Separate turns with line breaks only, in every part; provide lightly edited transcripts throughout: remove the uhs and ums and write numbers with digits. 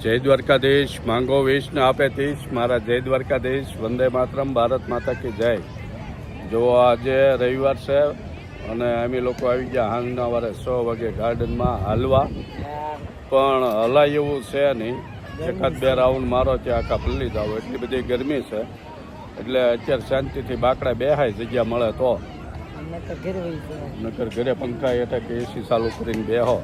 જય દ્વારકાધીશ. માંગો વિષ્ણુ આપે તીશ. મારા જય દ્વારકાધીશ. વંદે માતરમ. ભારત માતા કી જય. જો આજે રવિવાર છે અને અમે લોકો આવી ગયા હાંજના વારે 6 વાગે ગાર્ડનમાં હાલવા, પણ હલાય એવું છે નહીં. એકાદ બે રાઉન્ડ મારો ત્યાં આખા પલ્લી જાવ, એટલી બધી ગરમી છે. એટલે અત્યારે શાંતિથી બાકડા બેહાય જગ્યા મળે તો, નકર ઘરે પંખા હેઠળ કે એસી ચાલુ કરીને બેહો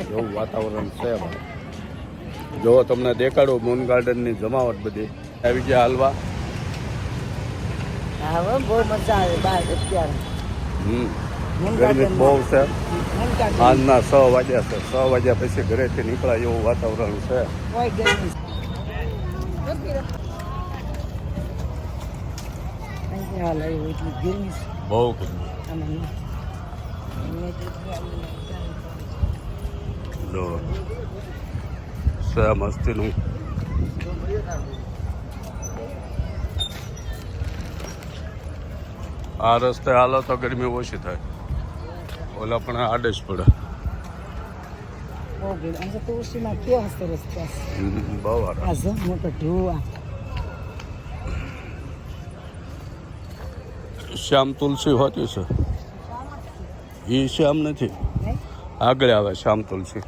એવું વાતાવરણ છે. જો તમને દેખાડું મૂન ગાર્ડનની જમાવટ બધી આવી ગયા હાલવા.
બહુ મજા આવે બહાર અત્યારે.
ગરમી બહુ છે. આજના 6 વાગ્યા છે. 6 વાગ્યા પછી ઘરેથી નીકળાય એવું વાતાવરણ છે. બહુ છે મસ્તીનું. આ રસ્તે હાલો તો ગરમી ઓછી થાય, ઓલા પણ આડે જ પડે. બહુ શ્યામ તુલસી હોતી છે, એ શ્યામ નથી, આગળ આવે શ્યામ તુલસી.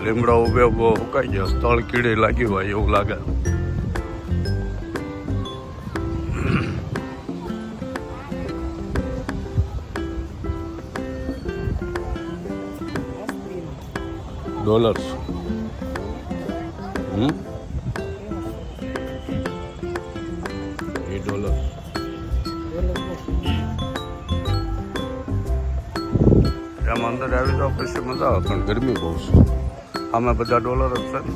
લીમડા ઉભે ઉભો સુકાઈ ગયો, સ્થળ કીડી લાગી હોય એવું લાગે. ડોલર્સ. એ ડોલર એમ અંદર આવી જાવ પછી મજા આવે, પણ ગરમી બહુ છે. આમાં બધા ડોલર જ છે ને.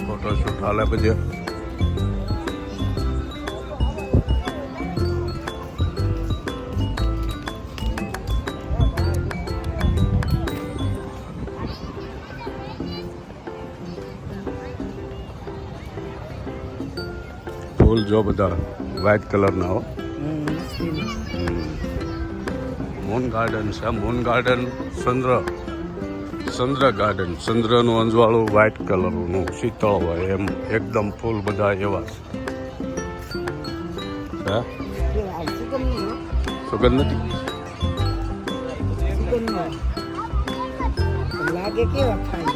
ફોટોશૂટ હાલે બધે. ફૂલ જો બધા વ્હાઈટ કલરના હો. મૂન ગાર્ડન છે. મૂન ગાર્ડન ચંદ્ર ગાર્ડન. ચંદ્રનું અંજવાળું વ્હાઈટ કલરનું શીતળ હોય એમ એકદમ ફૂલ બધા એવા છે. હે સુગંધ નથી
લાગે કેવા ખાય.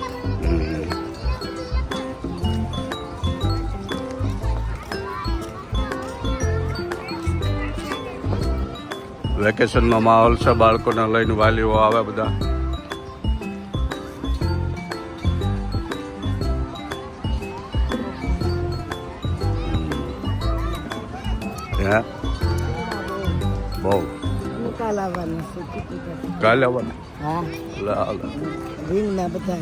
વેકેશનનો માહોલ છે, બાળકોને લઈને વાલીઓ આવે બધા. હે બહુ કાલે આવવાનું.
રીંગણા બધા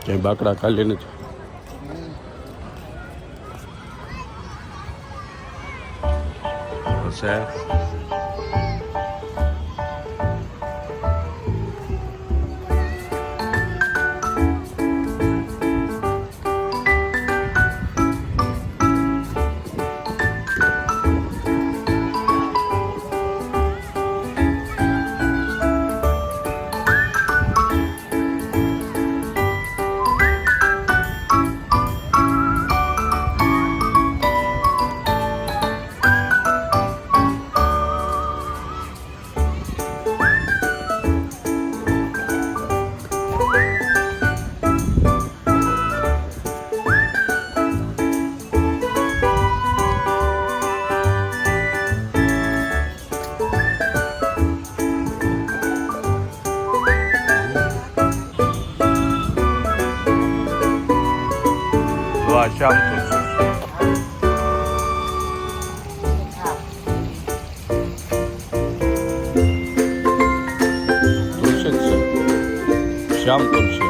ક્યાંય બાકડા ખાલી નથી. છે શ્યામ તુલસી તુલસી જ છે શ્યામ તુલસી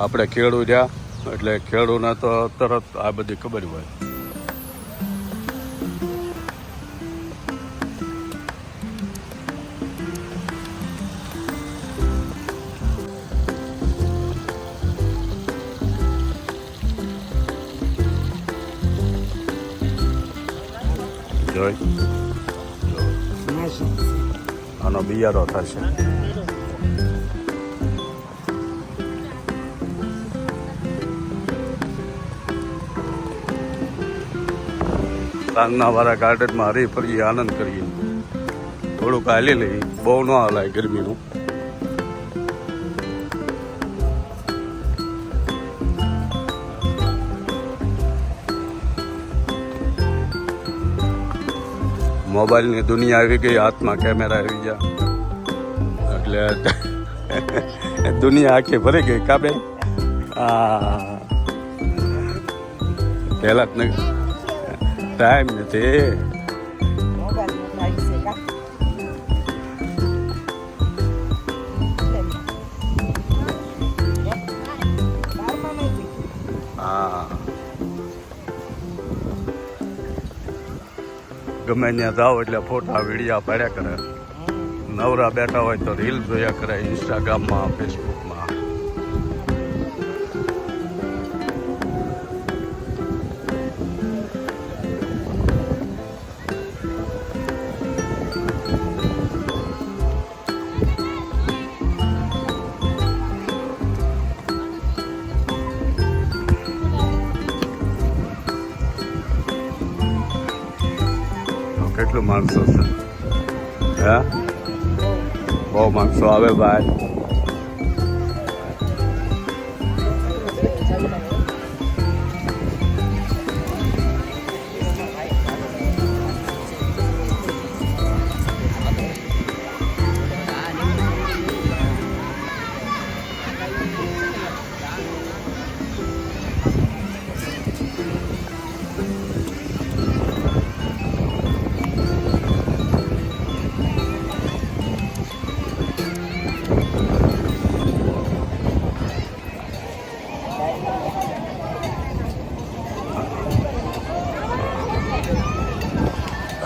આપણે ખેડૂત રહ્યા એટલે ખેડૂતને તો તરત આ બધી ખબર હોય. જોઈ આનો બિયારો થશે. સાંજના વાળા ગાર્ડનમાં હરી ફરી આનંદ કરીએ. થોડુંક હાલી લઈ, બહુ ન હલાય ગરમીનું. મોબાઈલની દુનિયા આવી ગઈ, હાથમાં કેમેરા આવી ગયા એટલે દુનિયા આખી ભરી ગઈ. કાબે પહેલા જ ટાઈમ નથી. હા ગમે ત્યાં જાઓ એટલે ફોટા વિડીયા પાડ્યા કરે. નવરા બેઠા હોય તો રીલ જોયા કરે ઇન્સ્ટાગ્રામમાં, ફેસબુકમાં. કેટલું માણસો છે હે? બહુ માણસો આવે ભાઈ.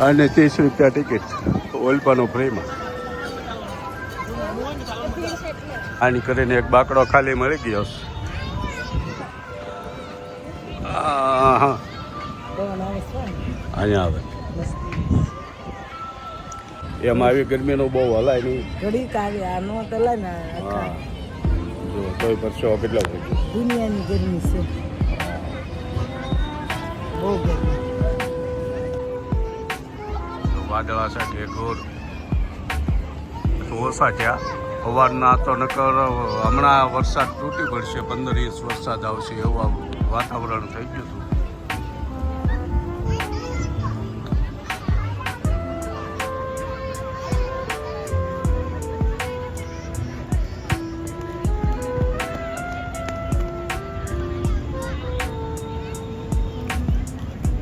અને 30 રૂપિયા ટિકિટ ઓલપાનું ફ્રીમાં. આની કરીને એક બાકડો ખાલી મળી ગયો. અહીંયા આવે એમ આવી ગરમીનું બહુ હલાય નહીં.
ઘડીક આવી આ નો તલાય ને.
હા જો તોય પરસો કેટલો થઈ ગયો.
દુનિયાની ગરમી છે, બહુ ગરમી.
વાદળા સાથે ઘોર ઓછા થયા. સવારના તો નકર હમણાં વરસાદ તૂટી પડશે, 15 ઇંચ વરસાદ આવશે એવું વાતાવરણ થઈ ગયું હતું.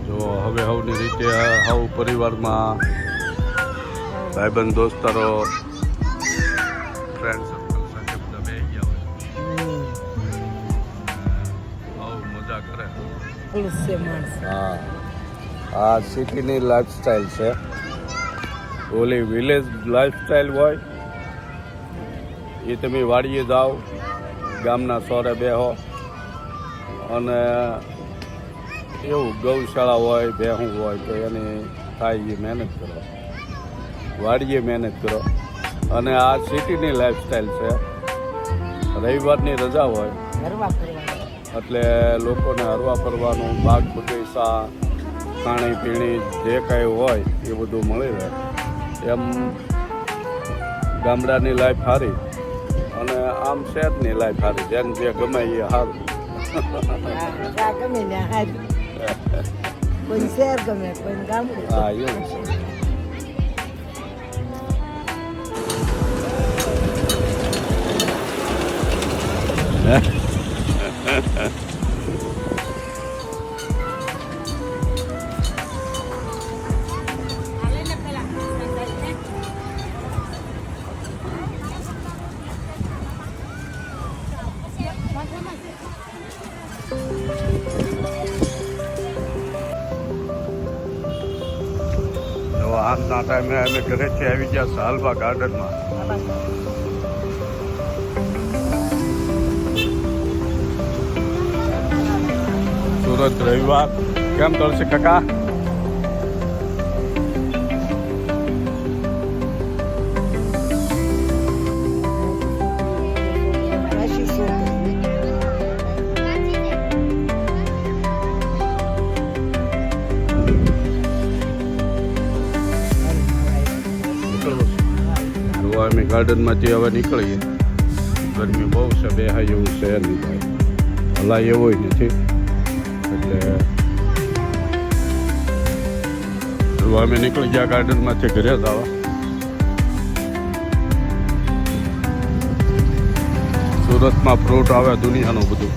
જો હવે સૌની રીતે સૌ પરિવારમાં ભાઈબંધ દોસ્તારો ફ્રેન્ડ સર્કલ સાથે બધા બેસી ગયા હોય, બહુ મજા કરે. હા આ સિટીની લાઈફસ્ટાઈલ છે. ઓલી વિલેજ લાઈફસ્ટાઈલ હોય એ તમે વાડીએ જાઓ, ગામના સોરે બેહો અને એવું ગૌશાળા હોય, ભેહું હોય તો એની થાય એ મહેનત કરો, વાડીએ મહેનત કરો. અને આ સિટીની લાઈફસ્ટાઈલ છે. રવિવારની રજા હોય એટલે લોકોને હરવા ફરવાનું, બાગ બગીચા, ખાણી પીણી જે કાંઈ હોય એ બધું મળી રહે. એમ ગામડાની લાઈફ સારી અને આમ શહેરની લાઈફ સારી, જેને જે ગમે એ સારું.
હા ગમે ને હારી કોઈ શહેર ગમે કોઈ ગામડું.
હા એવું છે. આજના ટાઈમે અમે ઘરેથી આવી ગયા સાલબા ગાર્ડનમાં. સુરત રવિવાર કેમ તળશે કાકા?
રાશિ છોકરી
અમે ગાર્ડનમાંથી હવે નીકળીએ. ગરમી બહુ છે, બેહાય એવું છે નહીં ભાઈ, હલાય એવું નથી. એટલે હવે અમે નીકળી ગયા ગાર્ડનમાંથી ઘરે જ આવવા. સુરતમાં ફ્રૂટ આવે દુનિયાનું બધું.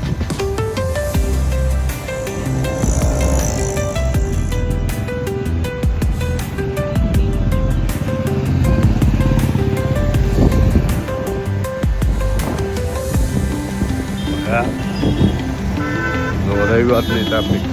રવિવારની ટ્રાફિક.